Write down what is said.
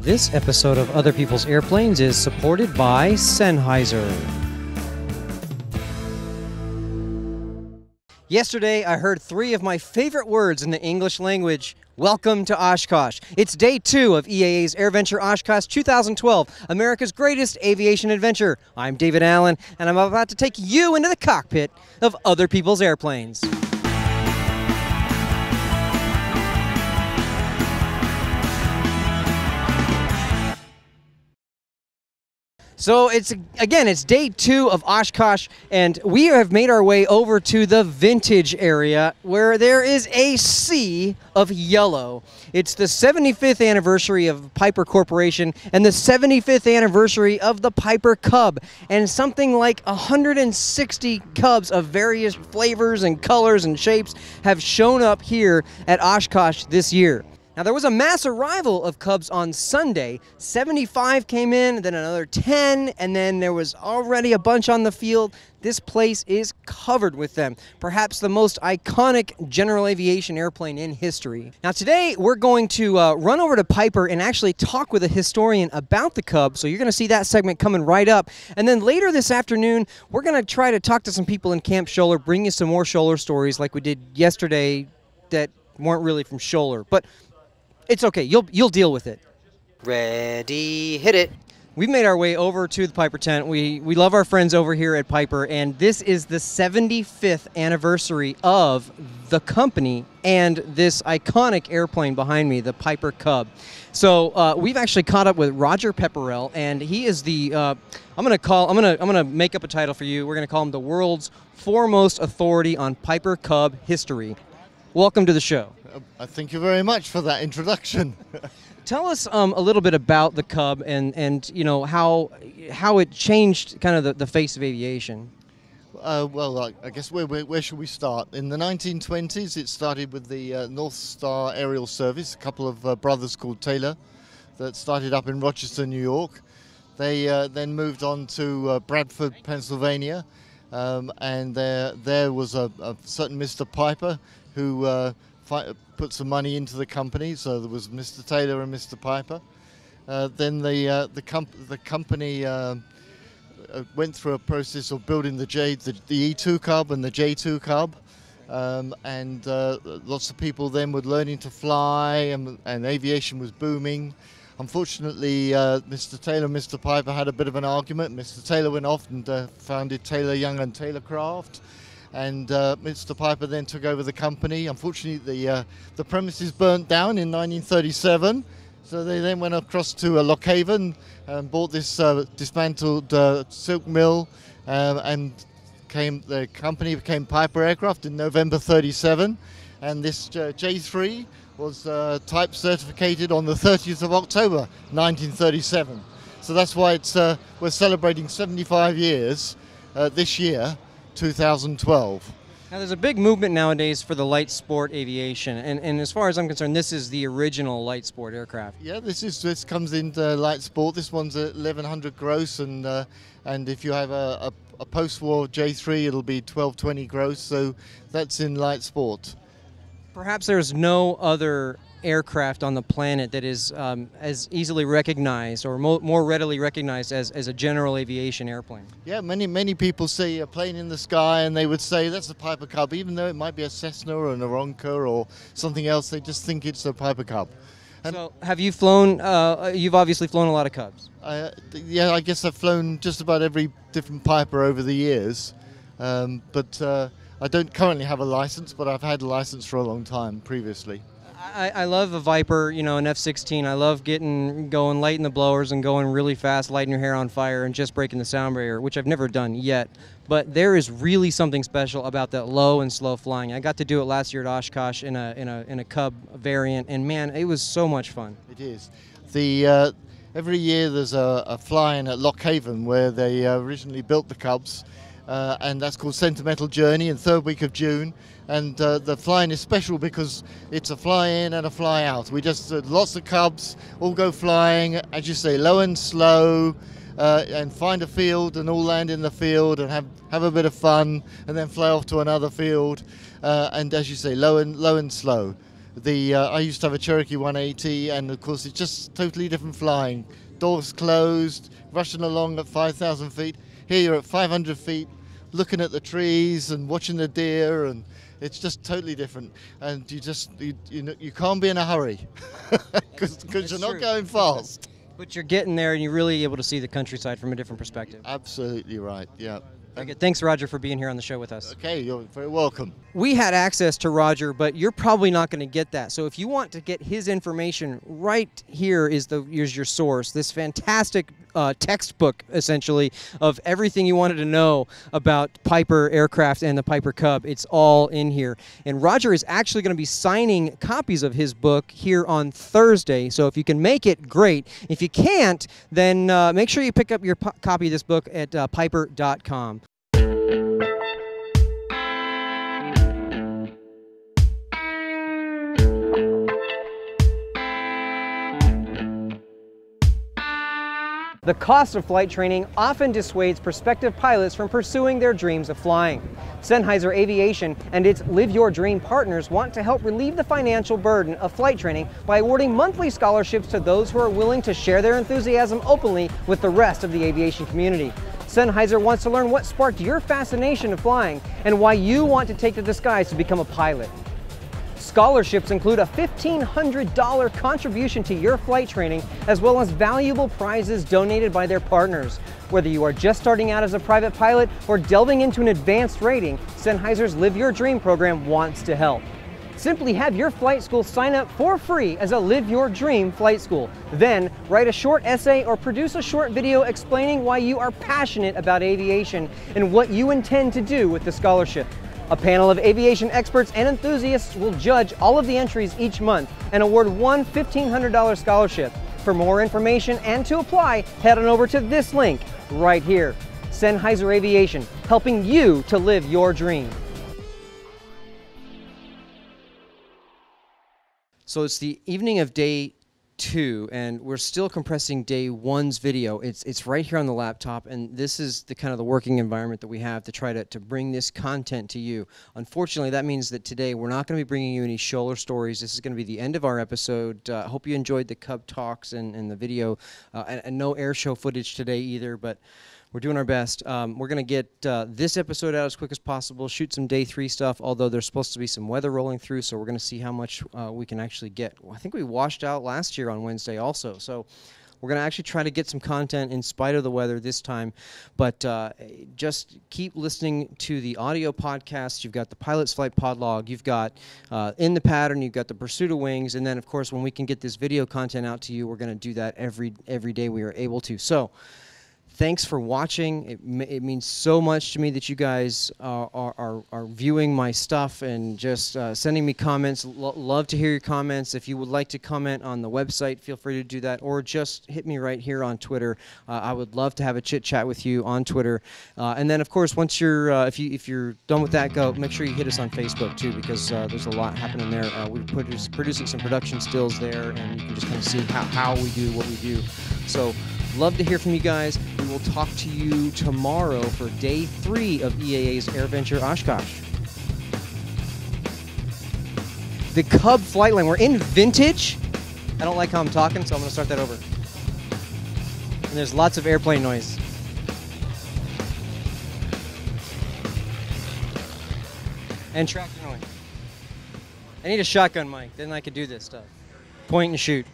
This episode of Other People's Airplanes is supported by Sennheiser. Yesterday, I heard three of my favorite words in the English language. Welcome to Oshkosh. It's day 2 of EAA's AirVenture Oshkosh 2012, America's greatest aviation adventure. I'm David Allen, and I'm about to take you into the cockpit of other people's airplanes. So it's day 2 of Oshkosh, and we have made our way over to the vintage area where there is a sea of yellow. It's the 75th anniversary of Piper Corporation and the 75th anniversary of the Piper Cub, and something like 160 Cubs of various flavors and colors and shapes have shown up here at Oshkosh this year. Now, there was a mass arrival of Cubs on Sunday. 75 came in, then another 10, and then there was already a bunch on the field. This place is covered with them. Perhaps the most iconic general aviation airplane in history. Now, today we're going to run over to Piper and actually talk with a historian about the Cub. So you're going to see that segment coming right up. And then later this afternoon, we're going to try to talk to some people in Camp Scholler, bring you some more Scholler stories like we did yesterday that weren't really from Scholler. But it's okay, you'll deal with it. Ready, hit it. We've made our way over to the Piper tent. We love our friends over here at Piper, and this is the 75th anniversary of the company and this iconic airplane behind me, the Piper Cub. So we've actually caught up with Roger Peperell, and he is the I'm gonna make up a title for you. We're gonna call him the world's foremost authority on Piper Cub history. Welcome to the show. Thank you very much for that introduction. Tell us a little bit about the Cub and you know how it changed kind of the face of aviation. Well, I guess where should we start? In the 1920s, it started with the North Star Aerial Service, a couple of brothers called Taylor that started up in Rochester, New York. They then moved on to Bradford, Pennsylvania, and there was a certain Mr. Piper who put some money into the company, so there was Mr. Taylor and Mr. Piper. Then the company went through a process of building the E2 Cub and the J-3 Cub, and lots of people then were learning to fly, and aviation was booming. Unfortunately, Mr. Taylor and Mr. Piper had a bit of an argument. Mr. Taylor went off and founded Taylor Young and Taylor Craft. And Mr. Piper then took over the company. Unfortunately, the premises burnt down in 1937, so they then went across to Lock Haven and bought this dismantled silk mill, and the company became Piper Aircraft in November 37, and this J3 was type certificated on the 30th of October 1937. So that's why we're celebrating 75 years this year. 2012. Now, there's a big movement nowadays for the light sport aviation, and as far as I'm concerned, this is the original light sport aircraft. Yeah, this comes into light sport. This one's at 1100 gross, and if you have a post-war J3, it'll be 1220 gross. So that's in light sport. Perhaps there's no other aircraft on the planet that is as easily recognized or more readily recognized as a general aviation airplane. Yeah, many people see a plane in the sky and they would say that's a Piper Cub, even though it might be a Cessna or an Aeronca or something else. They just think it's a Piper Cub. And so, have you flown? You've obviously flown a lot of Cubs. Yeah, I guess I've flown just about every different Piper over the years, but I don't currently have a license, but I've had a license for a long time previously. I love a Viper, you know, an F-16. I love going, lighting the blowers and going really fast, lighting your hair on fire and just breaking the sound barrier, which I've never done yet. But there is really something special about that low and slow flying. I got to do it last year at Oshkosh in a Cub variant, and man, it was so much fun. It is. Every year there's a fly-in at Lock Haven where they originally built the Cubs. And that's called Sentimental Journey in third week of June. And the flying is special because it's a fly-in and a fly-out. We just, lots of Cubs, all go flying, as you say, low and slow, and find a field and all land in the field and have a bit of fun and then fly off to another field. And as you say, low and slow. I used to have a Cherokee 180, and of course it's just totally different flying. Doors closed, rushing along at 5,000 feet. Here you're at 500 feet, looking at the trees and watching the deer, and it's just totally different. And you can't be in a hurry because you're not going fast. But you're getting there, and you're really able to see the countryside from a different perspective. Absolutely right. Yeah. Very good. Thanks, Roger, for being here on the show with us. Okay, you're very welcome. We had access to Roger, but you're probably not going to get that. So if you want to get his information, right here is your source. This fantastic textbook, essentially, of everything you wanted to know about Piper aircraft and the Piper Cub. It's all in here. And Roger is actually going to be signing copies of his book here on Thursday. So if you can make it, great. If you can't, then make sure you pick up your copy of this book at piper.com. The cost of flight training often dissuades prospective pilots from pursuing their dreams of flying. Sennheiser Aviation and its Live Your Dream partners want to help relieve the financial burden of flight training by awarding monthly scholarships to those who are willing to share their enthusiasm openly with the rest of the aviation community. Sennheiser wants to learn what sparked your fascination of flying and why you want to take to the skies to become a pilot. Scholarships include a $1,500 contribution to your flight training, as well as valuable prizes donated by their partners. Whether you are just starting out as a private pilot or delving into an advanced rating, Sennheiser's Live Your Dream program wants to help. Simply have your flight school sign up for free as a Live Your Dream flight school. Then write a short essay or produce a short video explaining why you are passionate about aviation and what you intend to do with the scholarship. A panel of aviation experts and enthusiasts will judge all of the entries each month and award one $1,500 scholarship. For more information and to apply, head on over to this link right here. Sennheiser Aviation, helping you to live your dream. So it's the evening of day 2, and we're still compressing day 1's video. It's right here on the laptop, and this is the kind of the working environment that we have to try to bring this content to you. Unfortunately, that means that today we're not going to be bringing you any Scholler Stories. This is going to be the end of our episode. I hope you enjoyed the Cub talks and the video, and no air show footage today either, but we're doing our best. We're going to get this episode out as quick as possible, shoot some day 3 stuff, although there's supposed to be some weather rolling through, so we're going to see how much we can actually get. I think we washed out last year on Wednesday also, so we're going to actually try to get some content in spite of the weather this time. But just keep listening to the audio podcast. You've got the Pilot's Flight Pod Log. You've got In the Pattern. You've got the Pursuit of Wings. And then, of course, when we can get this video content out to you, we're going to do that every day we are able to. So thanks for watching. It means so much to me that you guys are viewing my stuff and just sending me comments. Love to hear your comments. If you would like to comment on the website, feel free to do that, or just hit me right here on Twitter. I would love to have a chit chat with you on Twitter. And then, of course, once you're if you're done with that, make sure you hit us on Facebook too, because there's a lot happening there. We're producing some production stills there, and you can just kind of see how we do what we do. So love to hear from you guys. We will talk to you tomorrow for day 3 of EAA's AirVenture Oshkosh. The Cub flight line. We're in vintage. I don't like how I'm talking, so I'm going to start that over. And there's lots of airplane noise. And tractor noise. I need a shotgun mic, then I could do this stuff. Point and shoot.